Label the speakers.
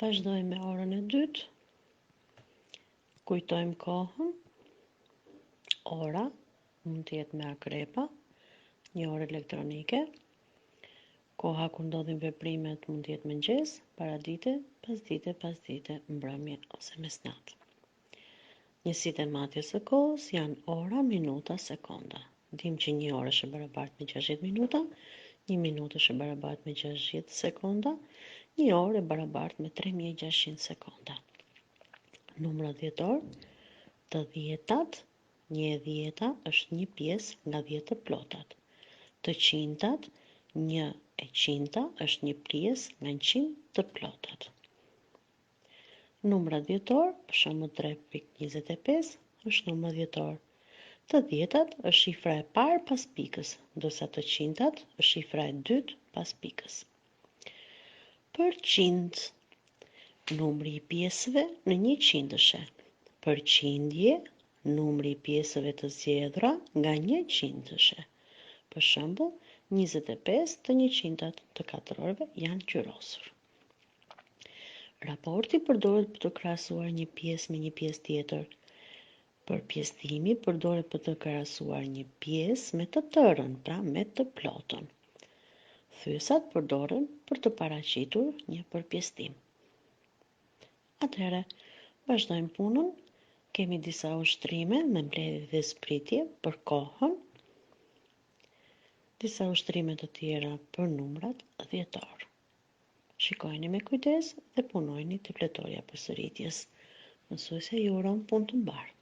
Speaker 1: Vazhdojmë me orën e dytë. Kujtojmë kohën. Ora mund të jetë me akrepa, një orë elektronike. Koha kur ndodhin veprimet mund të jetë mëngjes, paradite, pasdite, mbrëmje ose mesnatë. Njësitë e matjes së kohës janë ora, minuta, sekonda. Dim që një orë është e barabartë me 60 minuta, një minutë është e barabartë me 60 sekonda, një orë e barabartë me 3600 sekonda. Numra dhjetor, të dhjetat, një e dhjeta është një pjesë nga 10 të plotat. Të qintat, një e qinta është një pjesë nga 100 të plotat. Numra dhjetor, për shembull 3.25, është numër dhjetor. Të dhjetat është shifra e parë pas pikës, ndërsa të qintat është shifra e dytë pas pikës. Përqind, numri i pjesëve në 100-shë. Përqindje, numri i pjesëve të zgjedhura nga 100-shë. Për shembull, 25 të 100-tat të katrorëve janë gjyrosur. Raporti përdoret për të krahasuar një pjesë me një pjesë tjetër. Përpjesëtimi përdoret për të krahasuar një pjesë me të tërën, pra me të plotën. Thysat përdoren për të paraqitur një përpjesëtim. Atëherë, vazhdojmë punën. Kemi disa ushtrime me mbledhje dhe zbritje për kohën, disa ushtrime të tjera për numrat dhjetor. Shikojeni me kujdes dhe punojeni te pletorja përsëritjes. Mësuesja ju uron punë të mbarë.